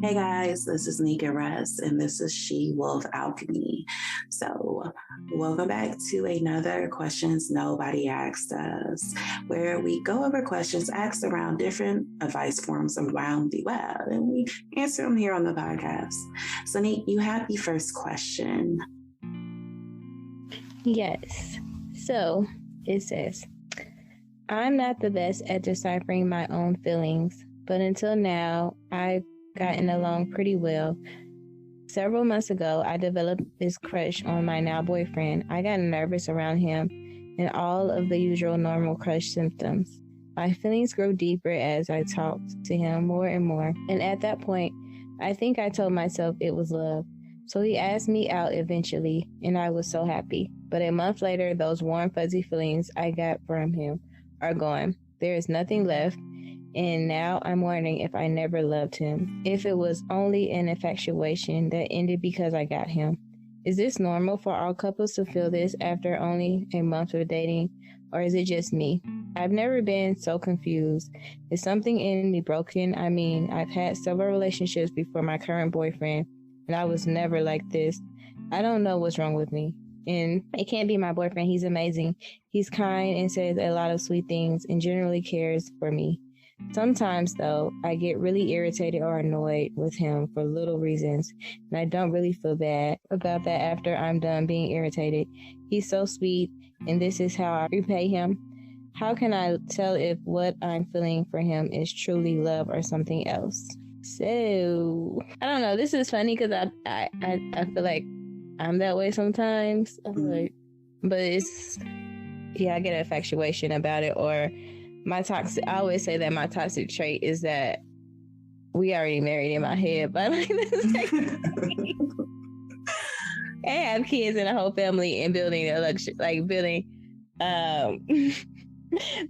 Hey guys, this is Nique and Ress, and this is She Wolf Alchemy. So, welcome back to another Questions Nobody Asked Us, where we go over questions asked around different advice forums around the web, and we answer them here on the podcast. So, Nique, you have the first question. Yes. So, it says, I'm not the best at deciphering my own feelings, but until now, I've gotten along pretty well. Several months ago, I developed this crush on my now boyfriend. I got nervous around him and all of the usual normal crush symptoms. My feelings grew deeper as I talked to him more and more. And at that point, I think I told myself it was love. So he asked me out eventually, and I was so happy. But a month later, those warm, fuzzy feelings I got from him are gone. There is nothing left. And now I'm wondering if I never loved him, if it was only an infatuation that ended because I got him. Is this normal for all couples to feel this after only a month of dating, or is it just me? I've never been so confused. Is something in me broken? I mean, I've had several relationships before my current boyfriend, and I was never like this. I don't know what's wrong with me. And it can't be my boyfriend. He's amazing. He's kind and says a lot of sweet things and generally cares for me. Sometimes, though, I get really irritated or annoyed with him for little reasons, and I don't really feel bad about that after I'm done being irritated. He's so sweet, and this is how I repay him. How can I tell if what I'm feeling for him is truly love or something else? So, I don't know. This is funny because I feel like I'm that way sometimes. But it's, I get an infatuation about it, or I always say that my toxic trait is that we already married in my head, but like this and have kids and a whole family and building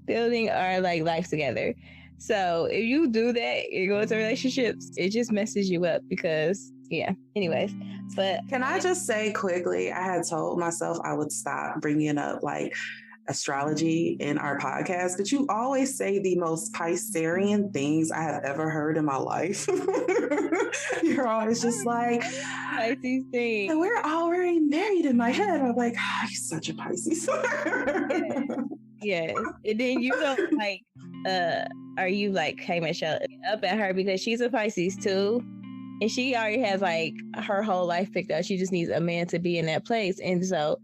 building our like life together. So if you do that, you go into relationships, it just messes you up because anyways. But can I just say quickly, I had told myself I would stop bringing up like astrology in our podcast, but you always say the most Piscean things I have ever heard in my life. You're always just like, Pisces thing. And we're already married in my head. I'm like, you're such a Pisces. Yes. And then you don't like, are you like, hey, Michelle, up at her because she's a Pisces too. And she already has like her whole life picked out. She just needs a man to be in that place. And so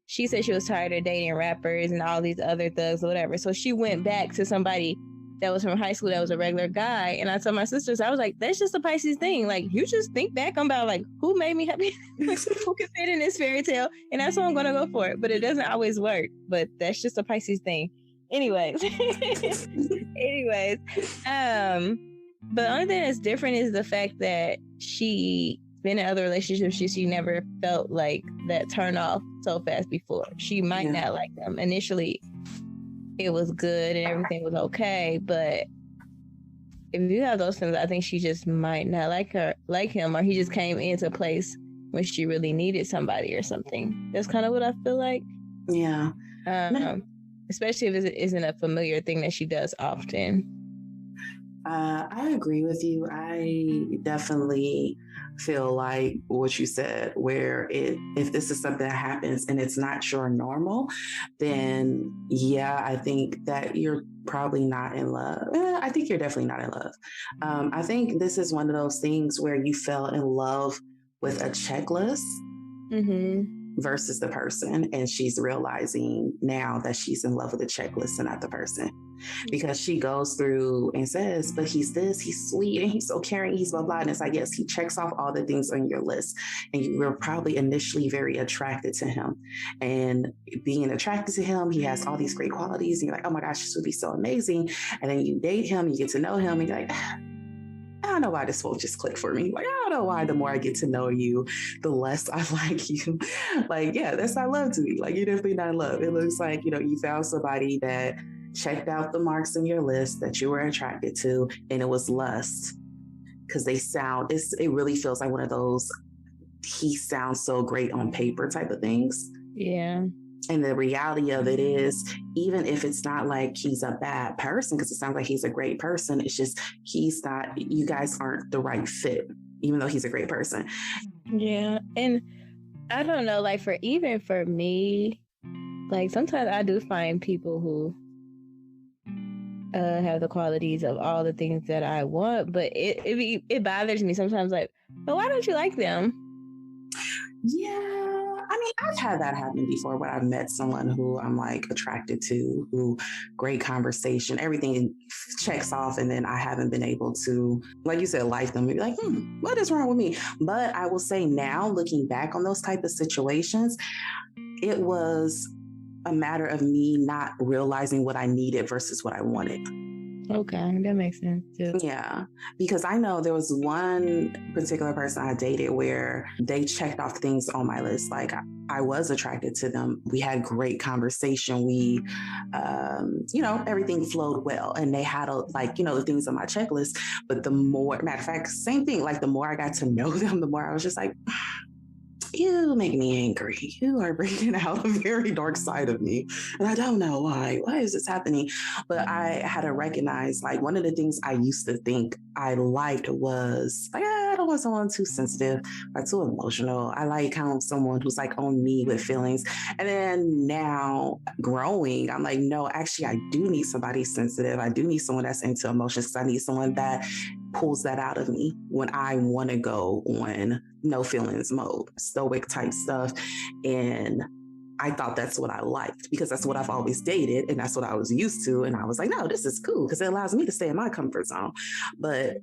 she said she was tired of dating rappers and all these other thugs or whatever. So she went back to somebody that was from high school that was a regular guy. And I told my sisters, I was like, that's just a Pisces thing. Like, you just think back about like, who made me happy? Who can fit in this fairy tale? And that's what I'm going to go for. But it doesn't always work. But that's just a Pisces thing. Anyways. But the only thing that's different is the fact that she been in other relationships, she never felt like that turn off so fast before. She might not like them. Initially, it was good and everything was okay, but if you have those things, I think she just might not like him, or he just came into place when she really needed somebody or something. That's kind of what I feel like. Yeah. Especially if it isn't a familiar thing that she does often. I agree with you. I definitely feel like what you said, where if this is something that happens and it's not your normal, then I think that you're probably not in love. I think you're definitely not in love. I think this is one of those things where you fell in love with a checklist versus the person, and she's realizing now that she's in love with the checklist and not the person. Because she goes through and says, but he's this, he's sweet, and he's so caring, he's blah, blah. And it's like, yes, he checks off all the things on your list. And you were probably initially very attracted to him. And being attracted to him, he has all these great qualities. And you're like, oh my gosh, this would be so amazing. And then you date him, you get to know him, and you're like, I don't know why this won't just click for me. Like, I don't know why the more I get to know you, the less I like you. Like, that's not love to me. Like, you're definitely not in love. It looks like, you found somebody that checked out the marks in your list that you were attracted to, and it was lust. Because it really feels like one of those, he sounds so great on paper type of things. Yeah. And the reality of it is, even if it's not like he's a bad person, because it sounds like he's a great person, it's just you guys aren't the right fit. even though he's a great person. Yeah. And I don't know, like for me, like sometimes I do find people who have the qualities of all the things that I want, but it bothers me sometimes. Like, but why don't you like them? Yeah, I mean, I've had that happen before when I've met someone who I'm like attracted to, who great conversation, everything checks off, and then I haven't been able to, like you said, like them and be like, what is wrong with me? But I will say now, looking back on those type of situations, it was a matter of me not realizing what I needed versus what I wanted. Okay, that makes sense too. Yeah, because I know there was one particular person I dated where they checked off things on my list. Like I was attracted to them. We had great conversation. We, everything flowed well, and they had the things on my checklist. But the more, matter of fact, same thing. Like the more I got to know them, the more I was just like, you make me angry. You are bringing out a very dark side of me. And I don't know why. Why is this happening? But I had to recognize, like, one of the things I used to think I liked was, like, I don't want someone too sensitive or too emotional. I like someone who's like on me with feelings. And then now growing, I'm like, no, actually, I do need somebody sensitive. I do need someone that's into emotions, because I need someone that pulls that out of me when I want to go on no feelings mode, stoic type stuff. And I thought that's what I liked because that's what I've always dated and that's what I was used to. And I was like, no, this is cool because it allows me to stay in my comfort zone. But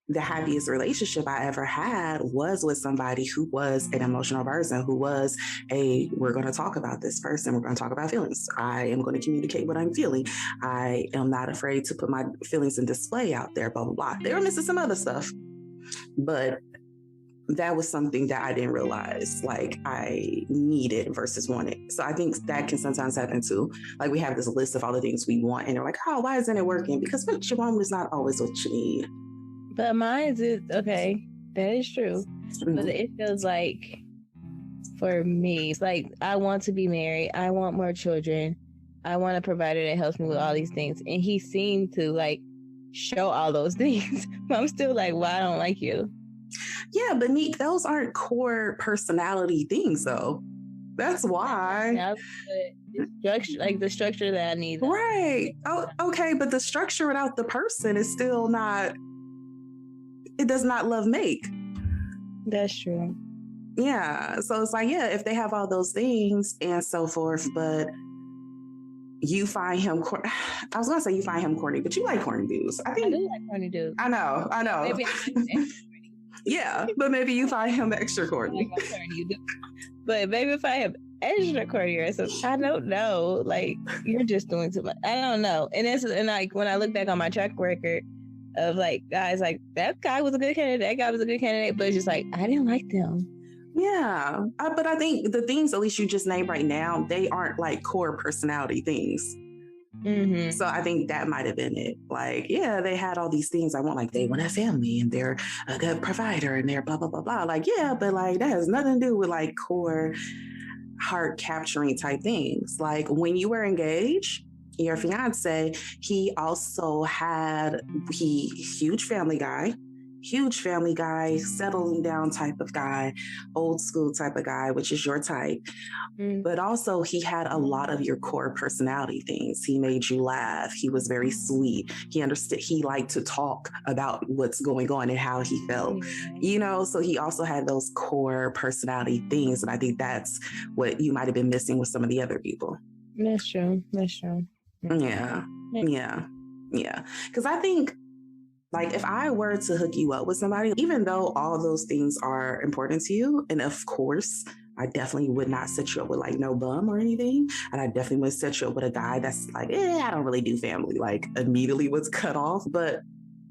the happiest relationship I ever had was with somebody who was an emotional person, who was we're going to talk about this person. We're going to talk about feelings. I am going to communicate what I'm feeling. I am not afraid to put my feelings in display out there, blah, blah, blah. They were missing some other stuff, but that was something that I didn't realize like I needed versus wanted. So I think that can sometimes happen too. Like we have this list of all the things we want and they're like, oh, why isn't it working? Because what you want is not always what you need. But mine is, okay, that is true. Mm-hmm. But it feels like, for me, it's like I want to be married. I want more children. I want a provider that helps me with all these things. And he seemed to like show all those things. But I'm still like, well, I don't like you. Yeah, but Nique, those aren't core personality things though. That's why. The structure that I need. Right. Oh, okay. But the structure without the person is still not, it does not love make. That's true. Yeah. So it's like, yeah, if they have all those things and so forth, but you find him, I was going to say you find him corny, but you like corny dudes. I do like corny dudes. I know. Maybe yeah, but maybe you find him extra corny. But maybe if I have extra corny, so I don't know. Like you're just doing too much. I don't know. And like when I look back on my track record of like guys, like that guy was a good candidate, that guy was a good candidate, but it's just like I didn't like them. Yeah, but I think the things at least you just named right now, they aren't like core personality things. Mm-hmm. So I think that might have been it. Like, yeah, they had all these things I want, like they want a family and they're a good provider and they're blah, blah, blah, blah. Like, yeah, but like that has nothing to do with like core heart capturing type things. Like when you were engaged, your fiance, he also had, huge family guy, settling down type of guy, old school type of guy, which is your type. Mm. But also he had a lot of your core personality things. He made you laugh. He was very sweet. He understood. He liked to talk about what's going on and how he felt, so he also had those core personality things. And I think that's what you might have been missing with some of the other people. That's true. Yeah. Because I think, like, if I were to hook you up with somebody, even though all those things are important to you, and of course, I definitely would not set you up with like no bum or anything. And I definitely would set you up with a guy that's like, I don't really do family, like immediately was cut off. But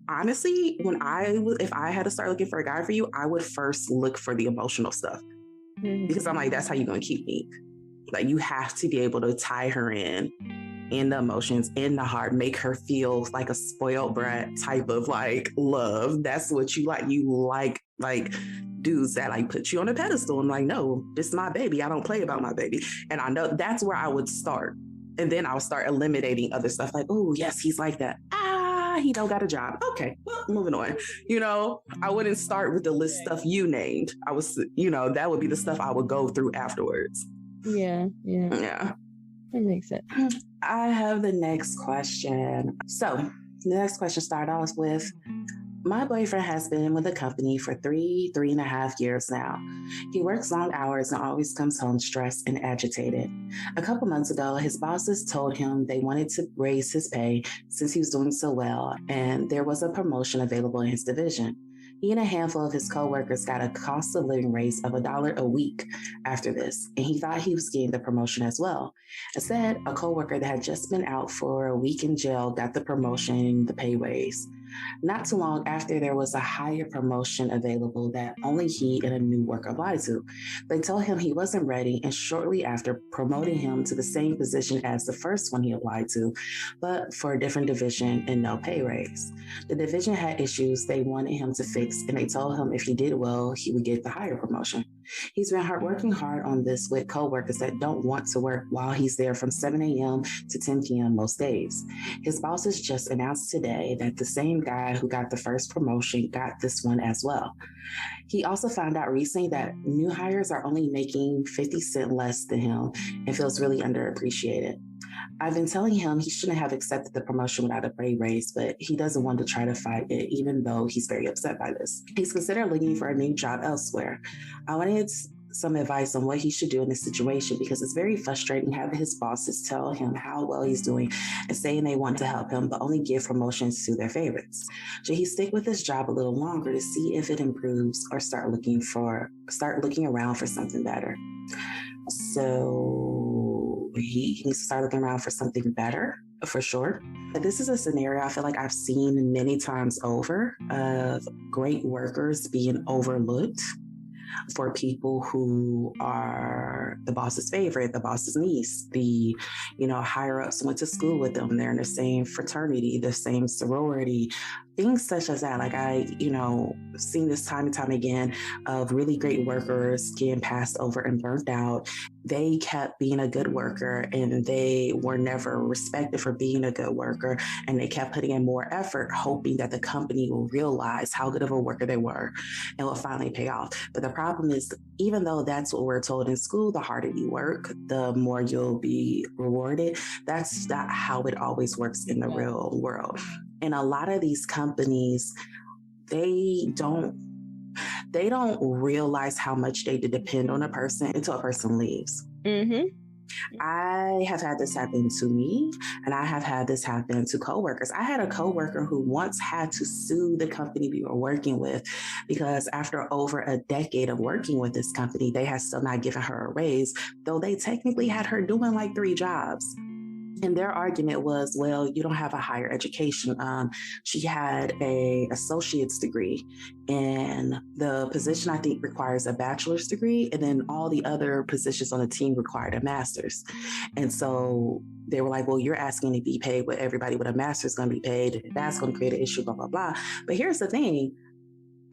honestly, if I had to start looking for a guy for you, I would first look for the emotional stuff. Mm-hmm. Because I'm like, that's how you're going to keep me. Like you have to be able to tie her in the emotions, in the heart, make her feel like a spoiled brat type of like love. That's what you like. You like dudes that like put you on a pedestal and like, no, this is my baby. I don't play about my baby. And I know that's where I would start. And then I'll start eliminating other stuff like, oh yes, he's like that. he don't got a job. Okay, well, moving on. I wouldn't start with the list stuff you named. I was, that would be the stuff I would go through afterwards. Yeah. Yeah. That makes sense. I have the next question. So the next question started off with, my boyfriend has been with the company for 3.5 years now. He works long hours and always comes home stressed and agitated. A couple months ago, his bosses told him they wanted to raise his pay since he was doing so well, and there was a promotion available in his division. He and a handful of his coworkers got a cost of living raise of $1 a week after this, and he thought he was getting the promotion as well. Instead, a coworker that had just been out for a week in jail got the promotion, the pay raise. Not too long after, there was a higher promotion available that only he and a new worker applied to. They told him he wasn't ready, and shortly after promoting him to the same position as the first one he applied to, but for a different division and no pay raise. The division had issues they wanted him to fix, and they told him if he did well, he would get the higher promotion. He's been working hard on this with coworkers that don't want to work while he's there from 7 a.m. to 10 p.m. most days. His bosses just announced today that the same guy who got the first promotion got this one as well. He also found out recently that new hires are only making 50 cents less than him and feels really underappreciated. I've been telling him he shouldn't have accepted the promotion without a pay raise, but he doesn't want to try to fight it, even though he's very upset by this. He's considered looking for a new job elsewhere. I wanted some advice on what he should do in this situation, because it's very frustrating having his bosses tell him how well he's doing and saying they want to help him, but only give promotions to their favorites. Should he stick with his job a little longer to see if it improves, or start looking around for something better? So he needs to start looking around for something better, for sure. But this is a scenario I feel like I've seen many times over, of great workers being overlooked for people who are the boss's favorite, the boss's niece, the, higher ups went to school with them. They're in the same fraternity, the same sorority, things such as that. Like seen this time and time again of really great workers getting passed over and burnt out. They kept being a good worker, and they were never respected for being a good worker. And they kept putting in more effort, hoping that the company will realize how good of a worker they were and will finally pay off. But the problem is, even though that's what we're told in school, the harder you work, the more you'll be rewarded. That's not how it always works in the real world. And a lot of these companies, they don't realize how much they depend on a person until a person leaves. Mm-hmm. I have had this happen to me, and I have had this happen to coworkers. I had a coworker who once had to sue the company we were working with because after over a decade of working with this company, they had still not given her a raise, though they technically had her doing like 3 jobs. And their argument was, well, you don't have a higher education. She had an associate's degree, and the position, I think, requires a bachelor's degree. And then all the other positions on the team required a master's. And so they were like, well, you're asking to be paid what everybody with a master's is going to be paid. That's going to create an issue, blah, blah, blah. But here's the thing.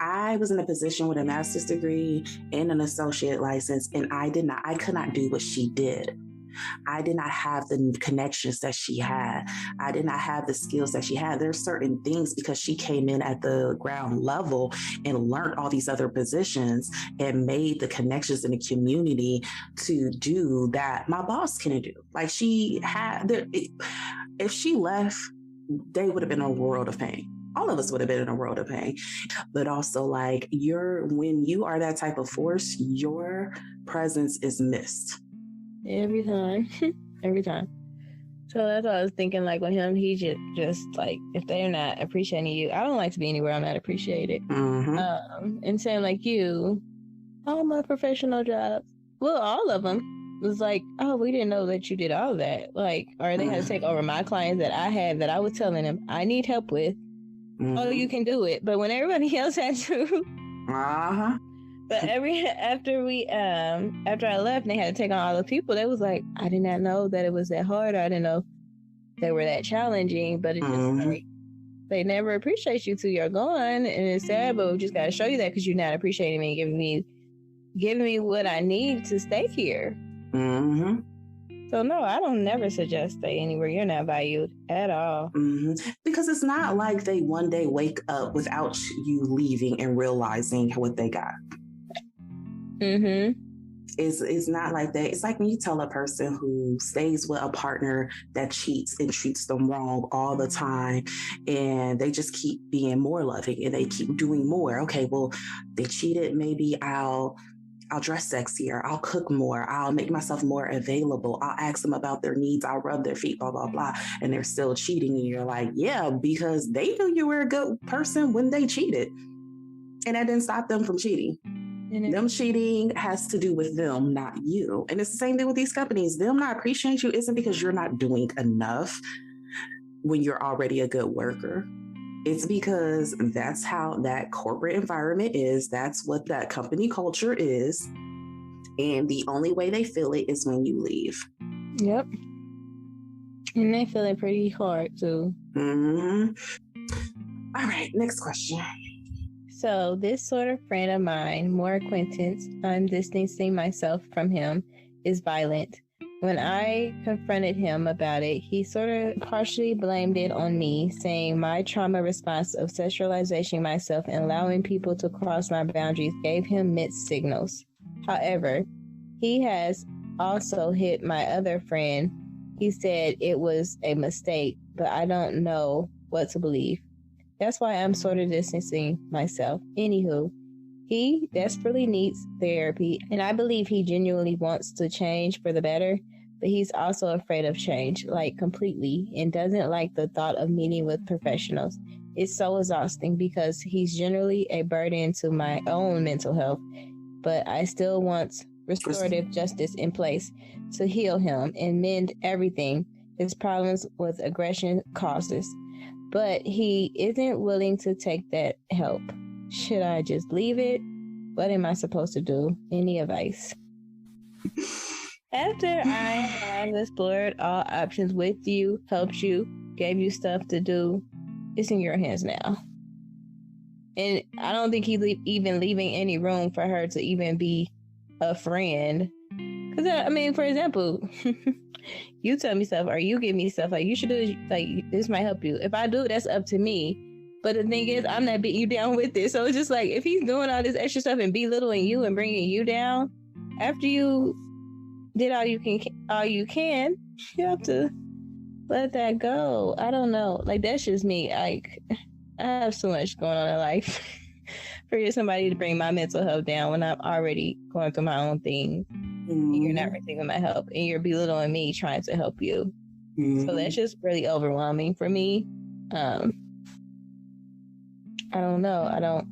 I was in a position with a master's degree and an associate license, and I could not do what she did. I did not have the connections that she had. I did not have the skills that she had. There's certain things, because she came in at the ground level and learned all these other positions and made the connections in the community to do that my boss couldn't do. Like, she had, if she left, they would have been in a world of pain. All of us would have been in a world of pain. But also, like, when you are that type of force, your presence is missed. Every time. Every time. So that's what I was thinking, like, with him, he just like, if they're not appreciating you, I don't like to be anywhere I'm not appreciated. Mm-hmm. And same like you, all my professional jobs, well, all of them, was like, oh, we didn't know that you did all that. Like, or they had to take over my clients that I had that I was telling them I need help with. Mm-hmm. Oh, you can do it. But when everybody else had to. Uh-huh. But after I left and they had to take on all the people, they was like, I did not know that it was that hard. I didn't know they were that challenging. But it's just like, they never appreciate you till you're gone. And it's sad, but we just got to show you that because you're not appreciating me and giving me what I need to stay here. Mm-hmm. So no, I don't never suggest stay anywhere you're not valued at all. Because it's not like they one day wake up without you leaving and realizing what they got. It's not like that. It's like when you tell a person who stays with a partner that cheats and treats them wrong all the time, and they just keep being more loving and they keep doing more. Okay, well, they cheated. Maybe I'll dress sexier. I'll cook more. I'll make myself more available. I'll ask them about their needs. I'll rub their feet, blah, blah, blah. And they're still cheating. And you're like, yeah, because they knew you were a good person when they cheated. And that didn't stop them from cheating. Them cheating has to do with them, not you. And it's the same thing with these companies. Them not appreciating you isn't because you're not doing enough when you're already a good worker. It's because that's how that corporate environment is. That's what that company culture is. And the only way they feel it is when you leave. Yep. And they feel it pretty hard too. All right, next question. So this sort of friend of mine, more acquaintance, I'm distancing myself from him, is violent. When I confronted him about it, he sort of partially blamed it on me, saying my trauma response of sexualizing myself and allowing people to cross my boundaries gave him mixed signals. However, he has also hit my other friend. He said it was a mistake, but I don't know what to believe. That's why I'm sort of distancing myself. Anywho, he desperately needs therapy, and I believe he genuinely wants to change for the better, but he's also afraid of change, like completely, and doesn't like the thought of meeting with professionals. It's so exhausting because he's generally a burden to my own mental health, but I still want restorative justice in place to heal him and mend everything his problems with aggression causes. But he isn't willing to take that help. Should I just leave it? What am I supposed to do? Any advice? After I have explored all options with you, helped you, gave you stuff to do, it's in your hands now. And I don't think he's even leaving any room for her to even be a friend. Because, I mean, for example, you tell me stuff or you give me stuff like you should do, like this might help you. If I do, that's up to me. But the thing is, I'm not beating you down with it. So it's just like, if he's doing all this extra stuff and belittling you and bringing you down, after you did all you can, you have to let that go. I don't know. Like, that's just me. Like, I have so much going on in life for somebody to bring my mental health down when I'm already going through my own thing. And you're not receiving my help and you're belittling me trying to help you. So that's just really overwhelming for me. I don't know. I don't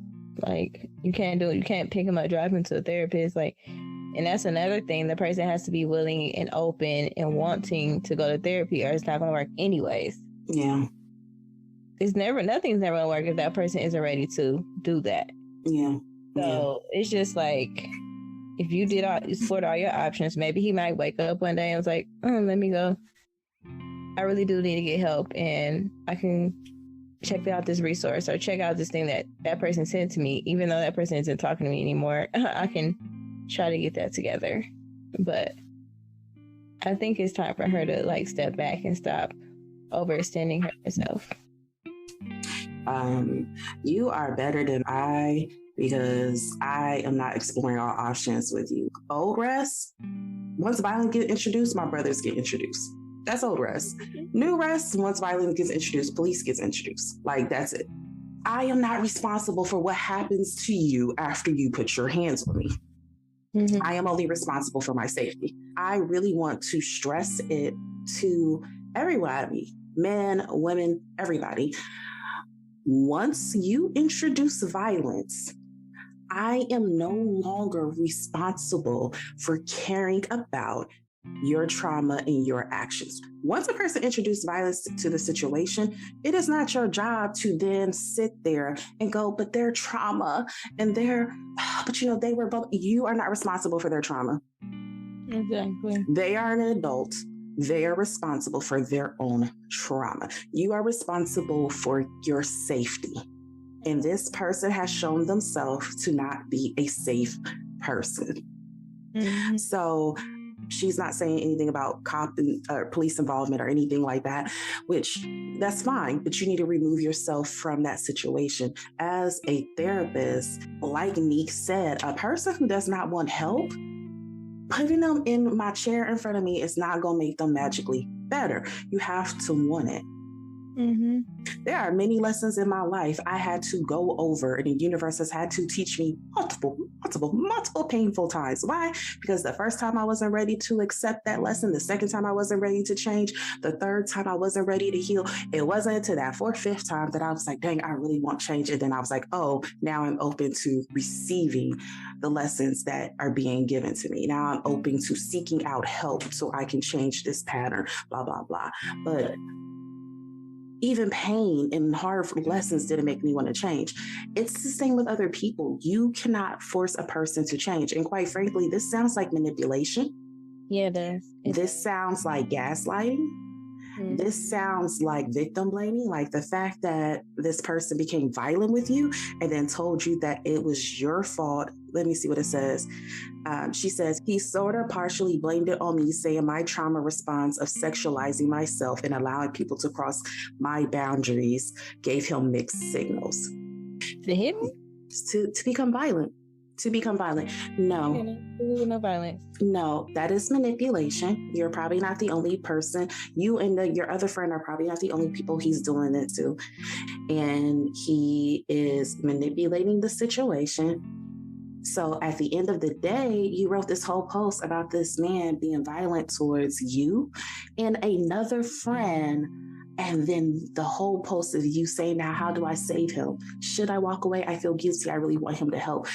like, you can't do it. You can't pick him up, drive him to a therapist. Like, and that's another thing. The person has to be willing and open and wanting to go to therapy or it's not going to work anyways. Yeah. Nothing's never going to work if that person isn't ready to do that. Yeah. So it's just like, if you explored all your options, maybe he might wake up one day and was like, let me go. I really do need to get help and I can check out this resource or check out this thing that person sent to me. Even though that person isn't talking to me anymore, I can try to get that together. But I think it's time for her to like step back and stop overextending herself. You are better than I, because I am not exploring all options with you. Old Ress, once violence gets introduced, my brothers get introduced. That's old Ress. New Ress, once violence gets introduced, police gets introduced. Like, that's it. I am not responsible for what happens to you after you put your hands on me. I am only responsible for my safety. I really want to stress it to everybody, men, women, everybody. Once you introduce violence, I am no longer responsible for caring about your trauma and your actions. Once a person introduces violence to the situation, it is not your job to then sit there and go, but their trauma and they were both, you are not responsible for their trauma. Exactly. They are an adult. They are responsible for their own trauma. You are responsible for your safety. And this person has shown themselves to not be a safe person. So She's not saying anything about police involvement or anything like that, which that's fine, but you need to remove yourself from that situation. As a therapist, like Nique said, a person who does not want help, putting them in my chair in front of me is not going to make them magically better. You have to want it. Mm-hmm. There are many lessons in my life I had to go over, and the universe has had to teach me multiple painful times. Why? Because the first time I wasn't ready to accept that lesson, the second time I wasn't ready to change, the third time I wasn't ready to heal. It wasn't until that fourth, fifth time that I was like, dang, I really want change. And then I was like, oh, now I'm open to receiving the lessons that are being given to me. Now I'm open to seeking out help so I can change this pattern, blah, blah, blah. But even pain and hard lessons didn't make me want to change. It's the same with other people. You cannot force a person to change. And quite frankly, this sounds like manipulation. Yeah, it does. This sounds like gaslighting. Mm-hmm. This sounds like victim blaming, like the fact that this person became violent with you and then told you that it was your fault. Let me see what it says. She says, he sort of partially blamed it on me, saying my trauma response of sexualizing myself and allowing people to cross my boundaries gave him mixed signals. To hit me? To become violent. No. No violence. No, that is manipulation. You're probably not the only person. You and your other friend are probably not the only people he's doing it to. And he is manipulating the situation. So at the end of the day, you wrote this whole post about this man being violent towards you and another friend. And then the whole post is you saying, now, how do I save him? Should I walk away? I feel guilty. I really want him to help.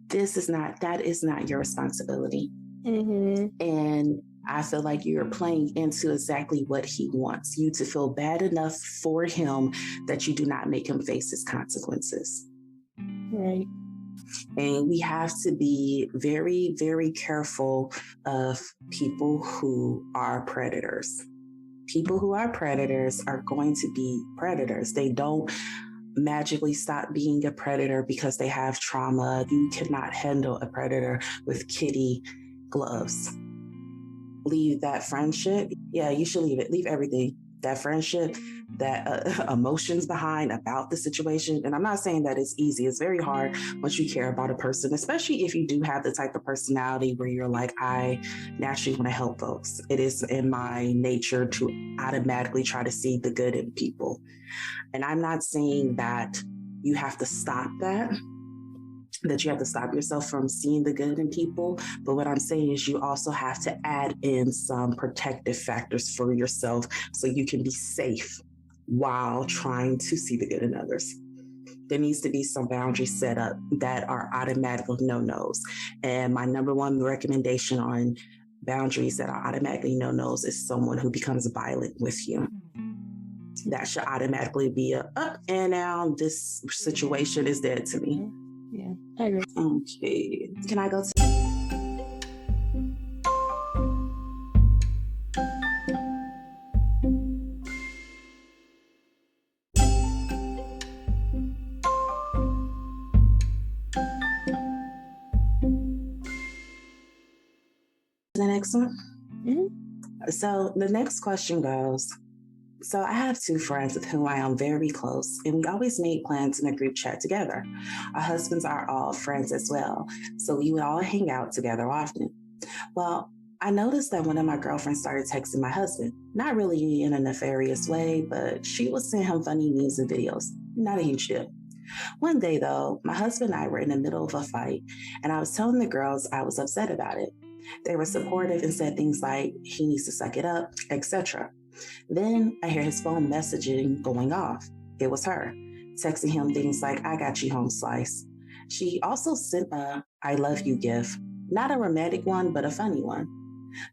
That is not your responsibility. Mm-hmm. And I feel like you're playing into exactly what he wants, you to feel bad enough for him that you do not make him face his consequences. Right. And we have to be very, very careful of people who are predators. People who are predators are going to be predators. They don't magically stop being a predator because they have trauma. You cannot handle a predator with kitty gloves. Leave that friendship. Yeah, you should leave it. Leave everything. That friendship, that emotions behind about the situation. And I'm not saying that it's easy. It's very hard once you care about a person, especially if you do have the type of personality where you're like, I naturally want to help folks. It is in my nature to automatically try to see the good in people. And I'm not saying that you have to stop that you have to stop yourself from seeing the good in people. But what I'm saying is you also have to add in some protective factors for yourself so you can be safe while trying to see the good in others. There needs to be some boundaries set up that are automatic no-nos. And my number one recommendation on boundaries that are automatically no-nos is someone who becomes violent with you. That should automatically be up and now this situation is dead to me. Yeah, I agree. Okay. Can I go to... The next one? Mm-hmm. So the next question goes... So I have two friends with whom I am very close, and we always made plans in a group chat together. Our husbands are all friends as well, so we would all hang out together often. Well, I noticed that one of my girlfriends started texting my husband, not really in a nefarious way, but she would send him funny memes and videos. Not a huge deal. One day, though, my husband and I were in the middle of a fight, and I was telling the girls I was upset about it. They were supportive and said things like, he needs to suck it up, etc. Then I hear his phone messaging going off. It was her, texting him things like, I got you home slice. She also sent a I love you gif, not a romantic one, but a funny one.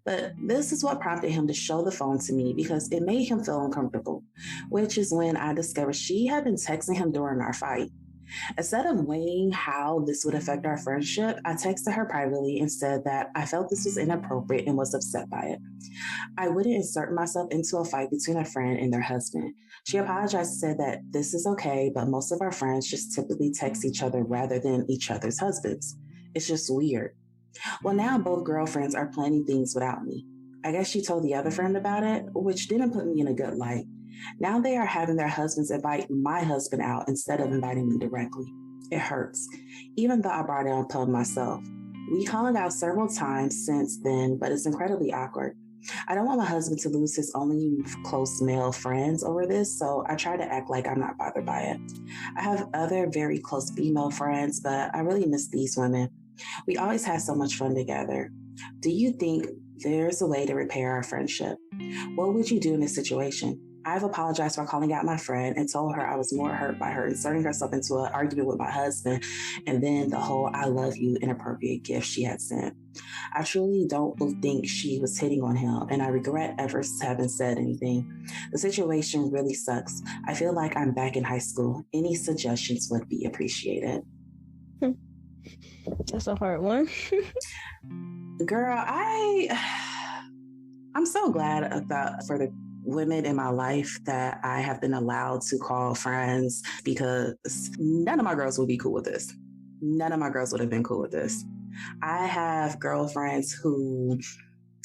But this is what prompted him to show the phone to me because it made him feel uncomfortable, which is when I discovered she had been texting him during our fight. Instead of weighing how this would affect our friendship, I texted her privately and said that I felt this was inappropriate and was upset by it. I wouldn't insert myself into a fight between a friend and their husband. She apologized and said that this is okay, but most of our friends just typically text each other rather than each other's husbands. It's just weird. Well, now both girlfriends are planning things without me. I guess she told the other friend about it, which didn't put me in a good light. Now they are having their husbands invite my husband out instead of inviting me directly. It hurts, even though I brought it upon myself. We hung out several times since then, but it's incredibly awkward. I don't want my husband to lose his only close male friends over this, so I try to act like I'm not bothered by it. I have other very close female friends, but I really miss these women. We always had so much fun together. Do you think there's a way to repair our friendship? What would you do in this situation? I've apologized for calling out my friend and told her I was more hurt by her inserting herself into an argument with my husband and then the whole I love you inappropriate gift she had sent. I truly don't think she was hitting on him, and I regret ever having said anything. The situation really sucks. I feel like I'm back in high school. Any suggestions would be appreciated. That's a hard one. Girl, I'm so glad for the women in my life that I have been allowed to call friends, because none of my girls would be cool with this. None of my girls would have been cool with this. I have girlfriends who,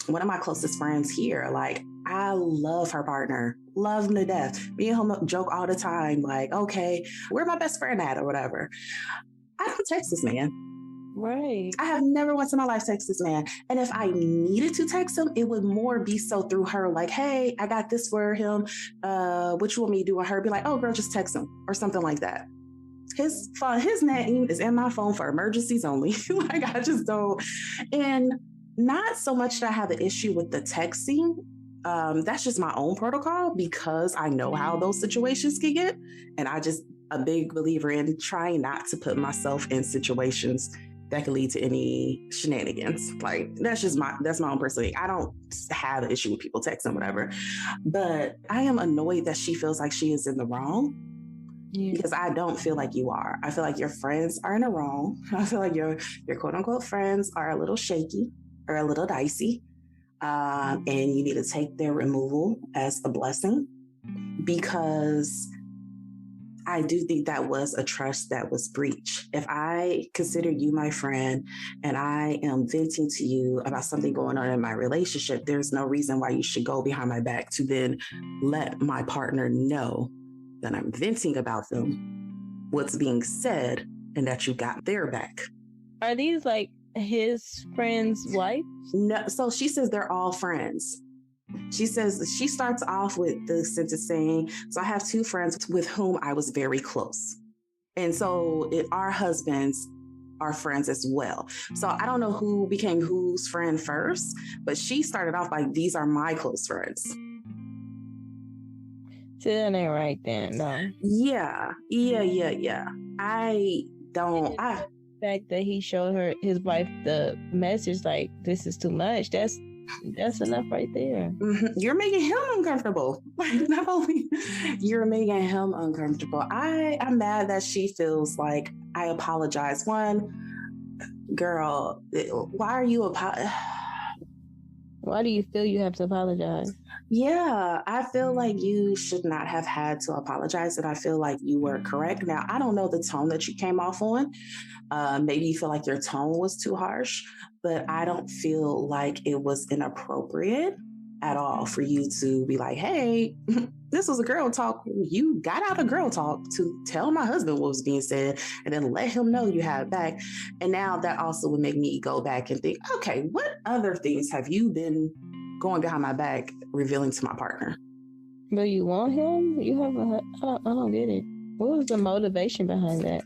one of my closest friends here, like, I love her partner, love him to death. Me and him joke all the time, like, okay, where my best friend at or whatever. I don't text this man. Right. I have never once in my life texted this man. And if I needed to text him, it would more be so through her, like, hey, I got this for him. What you want me to do? And her be like, oh, girl, just text him or something like that. His name is in my phone for emergencies only. Like, I just don't. And not so much that I have an issue with the texting. That's just my own protocol, because I know how those situations can get. And I just a big believer in trying not to put myself in situations that could lead to any shenanigans. Like, that's my own personal thing. I don't have an issue with people texting, whatever. But I am annoyed that she feels like she is in the wrong. Yeah. Because I don't feel like you are. I feel like your friends are in the wrong. I feel like your quote unquote friends are a little shaky or a little dicey. And you need to take their removal as a blessing, because I do think that was a trust that was breached. If I consider you my friend and I am venting to you about something going on in my relationship, there's no reason why you should go behind my back to then let my partner know that I'm venting about them, what's being said, and that you got their back. Are these like his friend's wife? No, so she says they're all friends. She says, she starts off with the sentence saying, so I have two friends with whom I was very close. And so our husbands are friends as well. So I don't know who became whose friend first, but she started off like, these are my close friends. So that ain't right then, no. Yeah. The fact that he showed her, his wife, the message like, this is too much, that's enough right there. Mm-hmm. You're making him uncomfortable. Like, not only you're making him uncomfortable, I'm mad that she feels like I apologize. One, girl, why are you why do you feel you have to apologize? Yeah, I feel like you should not have had to apologize, and I feel like you were correct. Now, I don't know the tone that you came off on. Maybe you feel like your tone was too harsh, but I don't feel like it was inappropriate at all for you to be like, hey, this was a girl talk. You got out of girl talk to tell my husband what was being said and then let him know you had it back. And now that also would make me go back and think, okay, what other things have you been going behind my back revealing to my partner? But you want him? You have I don't get it. What was the motivation behind that?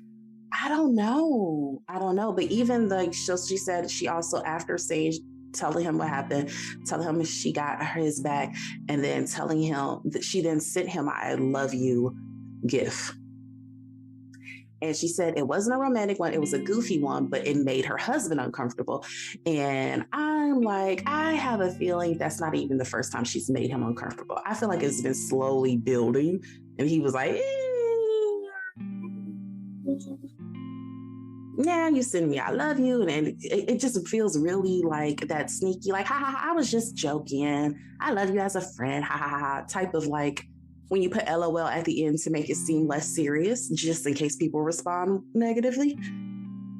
I don't know. But even she said she also, after saying, telling him what happened, telling him she got his back, and then telling him that she then sent him I love you gift. And she said it wasn't a romantic one, it was a goofy one, but it made her husband uncomfortable. And I'm like, I have a feeling that's not even the first time she's made him uncomfortable. I feel like it's been slowly building. And he was like, yeah, you send me I love you. And it just feels really like that sneaky, like, ha ha ha, I was just joking. I love you as a friend, ha ha ha, type of like, when you put LOL at the end to make it seem less serious, just in case people respond negatively.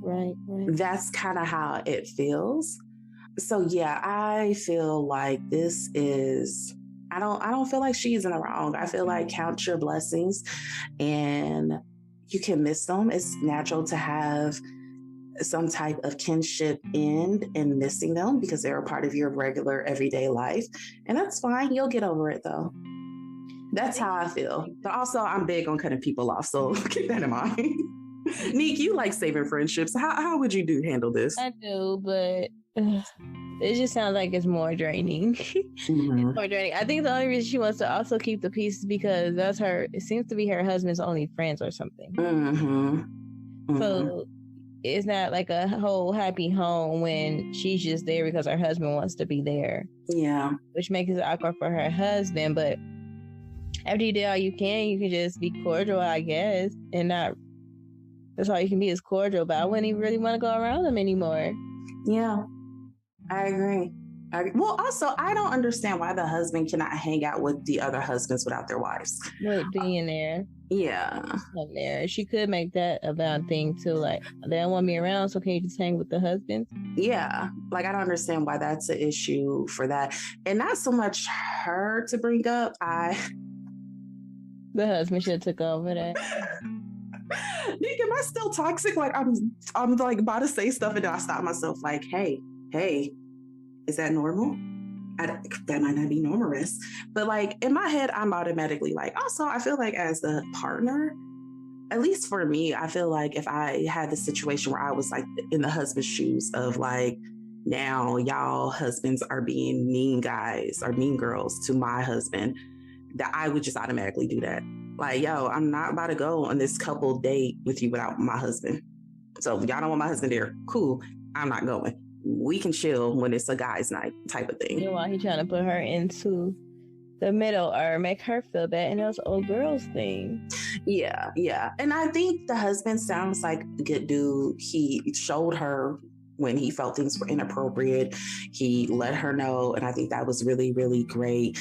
Right. That's kind of how it feels. So yeah, I feel like this is I don't feel like she's in the wrong. I feel like count your blessings and you can miss them. It's natural to have some type of kinship end and missing them because they're a part of your regular everyday life. And that's fine. You'll get over it though. That's how I feel. But also I'm big on cutting people off. So keep that in mind. Nique, you like saving friendships. How would you handle this? I do, but it just sounds like it's more draining. Mm-hmm. It's more draining. I think the only reason she wants to also keep the peace is because it seems to be her husband's only friends or something. Mm-hmm. Mm-hmm. So it's not like a whole happy home when she's just there because her husband wants to be there. Yeah. Which makes it awkward for her husband. But after you did all you can just be cordial, I guess, and not. That's all you can be is cordial, but I wouldn't even really want to go around them anymore. Yeah, I agree. Well, also, I don't understand why the husband cannot hang out with the other husbands without their wives. With being there. Yeah. There. She could make that a bad thing too. Like, they don't want me around, so can you just hang with the husbands? Yeah. Like, I don't understand why that's an issue for that. And not so much her to bring up. The husband should have took over that. Nick, am I still toxic? Like I'm like about to say stuff and then I stop myself like, hey, is that normal? That might not be normal, Ress. But like in my head, I'm automatically like, also, I feel like as the partner, at least for me, I feel like if I had the situation where I was like in the husband's shoes of like, now y'all husbands are being mean guys or mean girls to my husband, that I would just automatically do that. Like, yo, I'm not about to go on this couple date with you without my husband. So if y'all don't want my husband there, cool. I'm not going. We can chill when it's a guy's night type of thing. Meanwhile, he's trying to put her into the middle or make her feel bad. And those old girls thing. Yeah. And I think the husband sounds like a good dude. He showed her when he felt things were inappropriate. He let her know. And I think that was really, really great.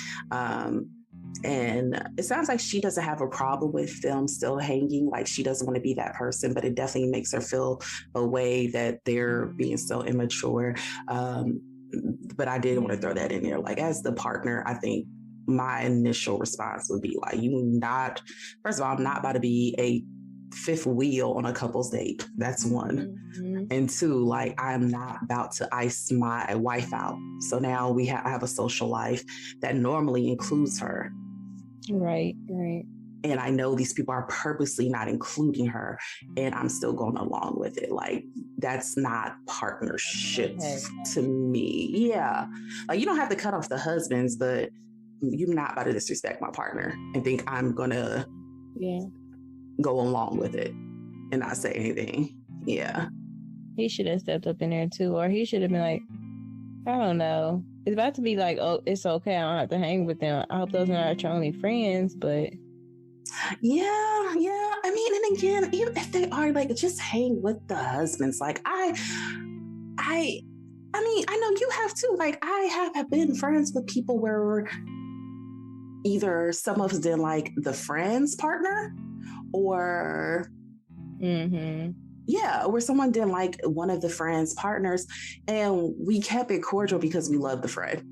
And it sounds like she doesn't have a problem with them still hanging, like she doesn't want to be that person, but it definitely makes her feel a way that they're being so immature. But I did want to throw that in there. Like as the partner, I think my initial response would be like, first of all, I'm not about to be a fifth wheel on a couple's date. That's one. Mm-hmm. And two, like I'm not about to ice my wife out. So now I have a social life that normally includes her. Right. And I know these people are purposely not including her and I'm still going along with it. Like that's not partnership to me. Yeah. Like you don't have to cut off the husbands, but you're not about to disrespect my partner and think I'm going to go along with it and not say anything. Yeah. He should have stepped up in there too, or he should have been like, I don't know. It's about to be like, oh, it's okay. I don't have to hang with them. I hope those are not your only friends, but. Yeah. I mean, and again, even if they are like, just hang with the husbands. Like I mean, I know you have too. Like I have been friends with people where either some of us didn't like the friend's partner or where someone didn't like one of the friend's partners and we kept it cordial because we loved the friend.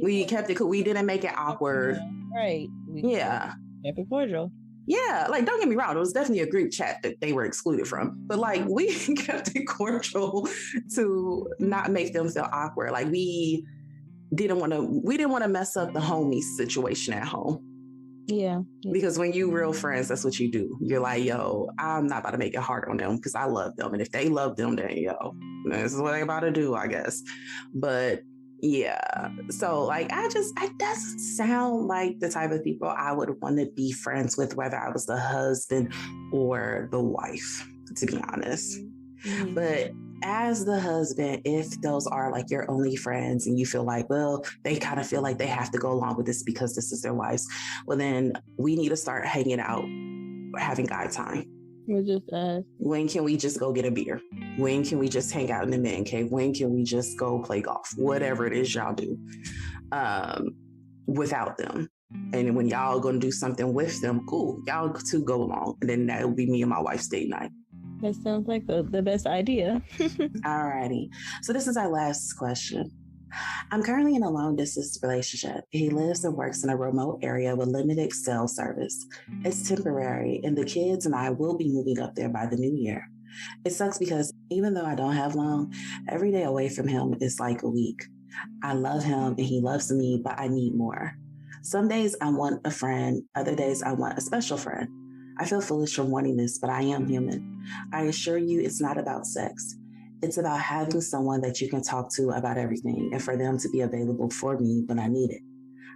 We kept it cool. We didn't make it awkward. Right. Kept it cordial. Yeah, like don't get me wrong, it was definitely a group chat that they were excluded from. But like we kept it cordial to not make them feel awkward. Like we didn't want to mess up the homies situation at home. Yeah. Because when you real friends, that's what you do. You're like, yo, I'm not about to make it hard on them because I love them. And if they love them, then yo, this is what they about to do, I guess. But yeah. So like, it doesn't sound like the type of people I would want to be friends with, whether I was the husband or the wife, to be honest. Mm-hmm. But as the husband, if those are like your only friends and you feel like, well, they kind of feel like they have to go along with this because this is their wives, well, then we need to start hanging out, having guy time. We're just us. When can we just go get a beer? When can we just hang out in the man cave? When can we just go play golf? Whatever it is y'all do without them. And when y'all gonna do something with them, cool. Y'all two go along. And then that will be me and my wife's date night. That sounds like the best idea. Alrighty. So this is our last question. I'm currently in a long distance relationship. He lives and works in a remote area with limited cell service. It's temporary, and the kids and I will be moving up there by the new year. It sucks because even though I don't have long, every day away from him is like a week. I love him and he loves me, but I need more. Some days I want a friend, other days I want a special friend. I feel foolish for wanting this, but I am human. I assure you it's not about sex. It's about having someone that you can talk to about everything and for them to be available for me when I need it.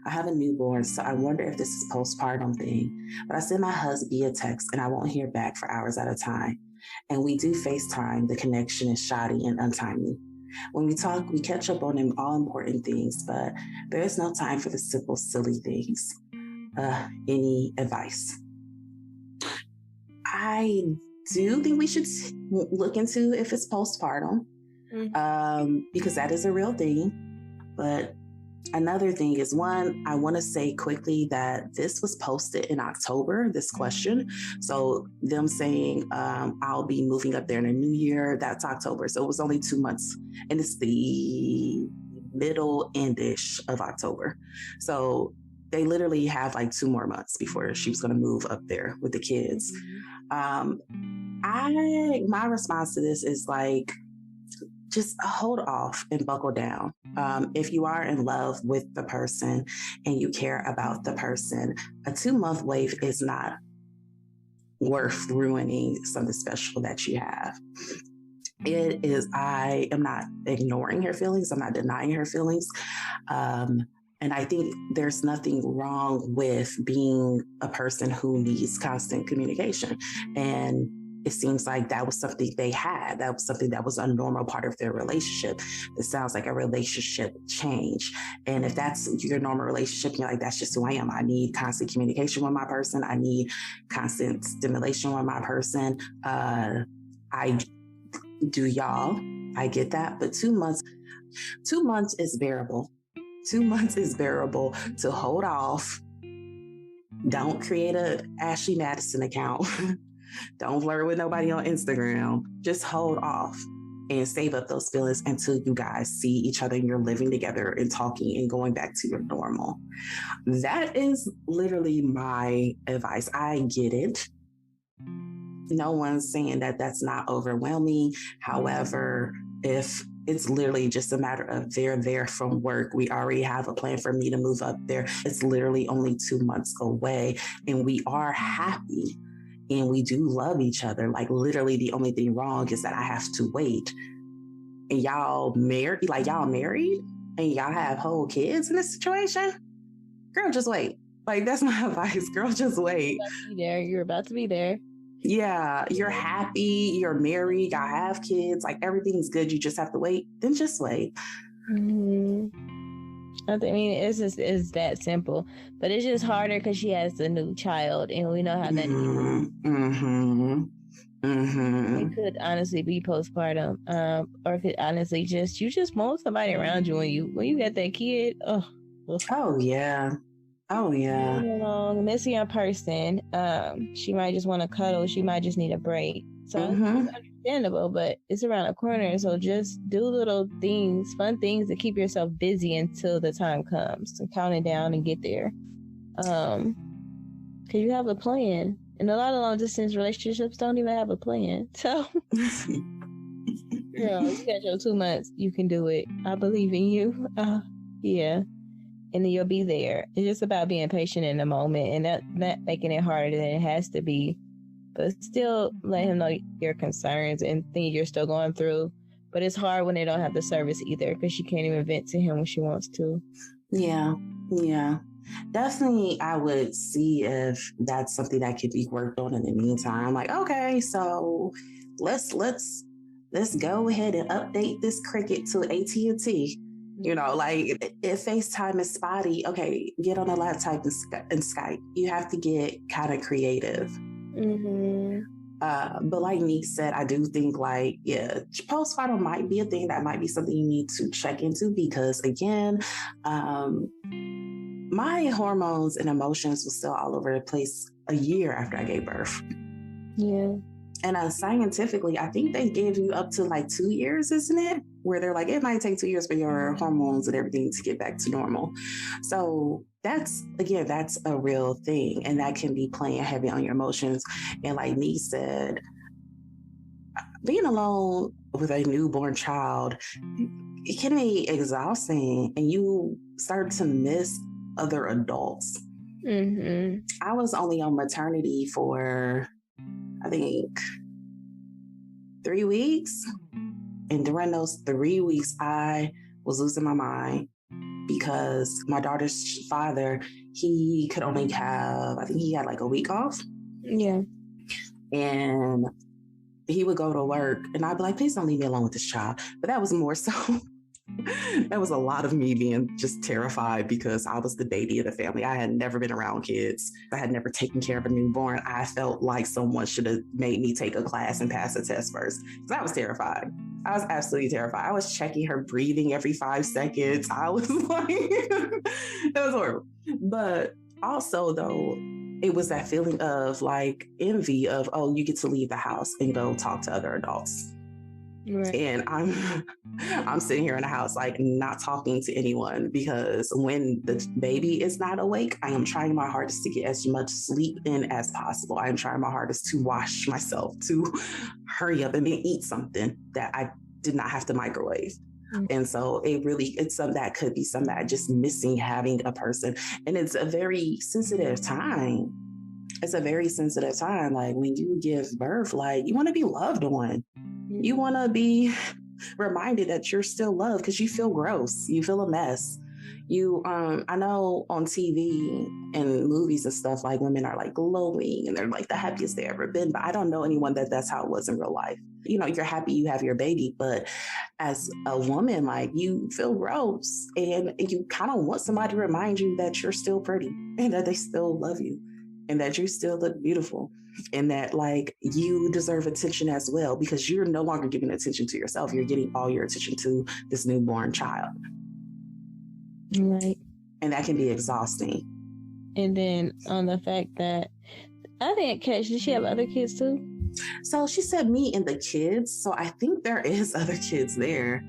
I have a newborn, so I wonder if this is a postpartum thing, but I send my husband via text and I won't hear back for hours at a time. And we do FaceTime, the connection is shoddy and untimely. When we talk, we catch up on all important things, but there is no time for the simple, silly things. Any advice? I do think we should look into if it's postpartum, because that is a real thing. But another thing is, one, I want to say quickly that this was posted in October, this question. So them saying, I'll be moving up there in the new year, that's October. So it was only 2 months, and it's the middle endish of October. So they literally have like 2 more months before she was going to move up there with the kids. My response to this is like, just hold off and buckle down. If you are in love with the person and you care about the person, a 2-month wait is not worth ruining something special that you have. It is, I am not ignoring her feelings. I'm not denying her feelings. And I think there's nothing wrong with being a person who needs constant communication. And it seems like that was something they had. That was something that was a normal part of their relationship. It sounds like a relationship change. And if that's your normal relationship, you're like, that's just who I am. I need constant communication with my person. I need constant stimulation with my person. I do, y'all. I get that. But 2 months is bearable. 2 months is bearable to hold off. Don't create a Ashley Madison account. Don't flirt with nobody on Instagram. Just hold off and save up those feelings until you guys see each other and you're living together and talking and going back to your normal. That is literally my advice. I get it. No one's saying that that's not overwhelming. However, if it's literally just a matter of they're there from work, we already have a plan for me to move up there. It's literally only 2 months away and we are happy. And we do love each other. Like literally the only thing wrong is that I have to wait. And y'all married and y'all have whole kids in this situation? Girl, just wait. Like that's my advice. Girl, just wait. You're about to be there. Yeah, you're happy, you're married, y'all have kids, like everything's good. You just have to wait. Then just wait. I mean, it's that simple, but it's just harder because she has a new child, and we know how that is. It could honestly be postpartum, or it could honestly you just want somebody around you when you get that kid. Oh yeah. Long, missing a person. She might just want to cuddle. She might just need a break. So it's understandable, but it's around the corner. So just do little things, fun things to keep yourself busy until the time comes and count it down and get there. Because you have a plan. And a lot of long distance relationships don't even have a plan. So, girl, you got your 2 months. You can do it. I believe in you. Yeah. And then you'll be there. It's just about being patient in the moment and not making it harder than it has to be. But still let him know your concerns and things you're still going through. But it's hard when they don't have the service either because she can't even vent to him when she wants to. Yeah. Definitely, I would see if that's something that could be worked on in the meantime. Like, okay, so let's go ahead and update this Cricket to AT&T. You know, like if FaceTime is spotty, okay, get on a laptop and Skype. You have to get kind of creative. But like Nique said, I do think like, yeah, postpartum might be a thing that might be something you need to check into because again, my hormones and emotions were still all over the place a year after I gave birth. Yeah. And scientifically, I think they give you up to like 2 years, isn't it? Where they're like, it might take 2 years for your hormones and everything to get back to normal. So that's a real thing. And that can be playing heavy on your emotions. And like Nique said, being alone with a newborn child, it can be exhausting and you start to miss other adults. Mm-hmm. I was only on maternity for, I think, 3 weeks. And during those 3 weeks, I was losing my mind because my daughter's father, he could only have, I think he had like a week off. Yeah. And he would go to work and I'd be like, please don't leave me alone with this child. But that was more so, that was a lot of me being just terrified because I was the baby of the family. I had never been around kids. I had never taken care of a newborn. I felt like someone should have made me take a class and pass a test first. So I was terrified. I was absolutely terrified. I was checking her breathing every 5 seconds. I was like, it was horrible. But also though, it was that feeling of like envy of, oh, you get to leave the house and go talk to other adults. Right. And I'm sitting here in the house, like not talking to anyone because when the baby is not awake, I am trying my hardest to get as much sleep in as possible. I am trying my hardest to wash myself, to hurry up and eat something that I did not have to microwave. Mm-hmm. And so it's something that could be something that I'm just missing having a person. And it's a very sensitive time. It's a very sensitive time. Like when you give birth, like you want to be loved on. You want to be reminded that you're still loved because you feel gross. You feel a mess. I know on TV and movies and stuff, like women are like glowing and they're like the happiest they ever been. But I don't know anyone that's how it was in real life. You know, you're happy you have your baby, but as a woman, like you feel gross and you kind of want somebody to remind you that you're still pretty and that they still love you and that you still look beautiful. And that like you deserve attention as well because you're no longer giving attention to yourself. You're getting all your attention to this newborn child. Right. And that can be exhausting. And then on the fact that I think did she have other kids too? So she said me and the kids. So I think there is other kids there.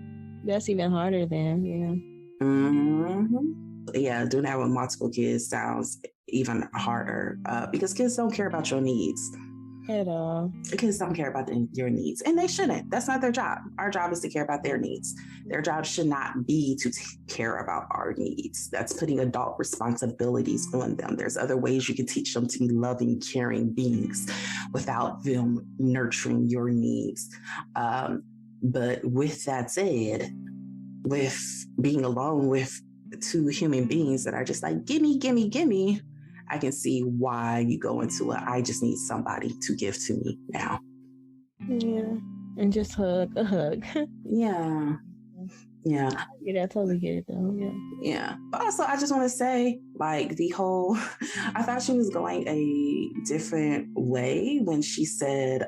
That's even harder then, yeah. Mm-hmm. Yeah, doing that with multiple kids sounds even harder because kids don't care about your needs at all. Kids don't care about your needs, and they shouldn't. That's not their job. Our job is to care about their needs. Their job should not be to care about our needs. That's putting adult responsibilities on them. There's other ways you can teach them to be loving, caring beings without them nurturing your needs. But with that said, with being alone with two human beings that are just like, gimme, gimme, gimme, I can see why you go into I just need somebody to give to me now. Yeah. And just a hug. Yeah. Yeah. Yeah, I totally get it though. Yeah. Yeah. But also I just want to say, like, the whole I thought she was going a different way when she said,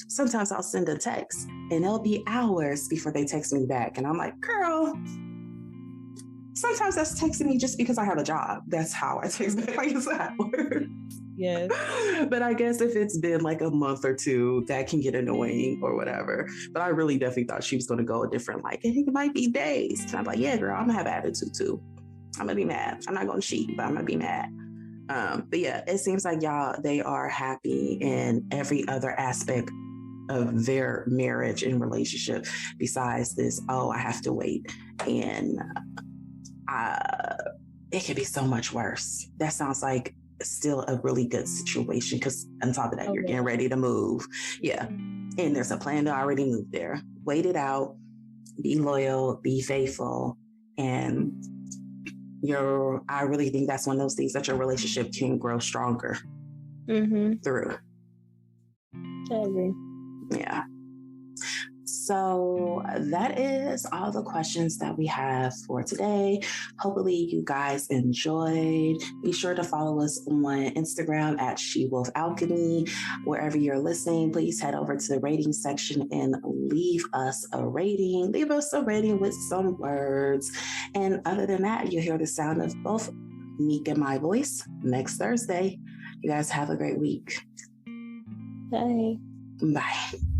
sometimes I'll send a text and it'll be hours before they text me back. And I'm like, girl, sometimes that's texting me just because I have a job. That's how I text back. Like, it's hours. Yes. But I guess if it's been like a month or two, that can get annoying or whatever. But I really definitely thought she was going to go a different, like, it might be days. And I'm like, yeah, girl, I'm going to have attitude too. I'm going to be mad. I'm not going to cheat, but I'm going to be mad. But yeah, it seems like they are happy in every other aspect of their marriage and relationship besides this, I have to wait. And it could be so much worse. That sounds like still a really good situation because on top of that, you're getting ready to move. Yeah. And there's a plan to already move there. Wait it out, be loyal, be faithful. And I really think that's one of those things that your relationship can grow stronger through. I agree. Yeah. So that is all the questions that we have for today. Hopefully you guys enjoyed. Be sure to follow us on Instagram at SheWolfAlchemy. Wherever you're listening, please head over to the rating section and leave us a rating. Leave us a rating with some words. And other than that, you'll hear the sound of both Nique and my voice next Thursday. You guys have a great week. Bye. Bye.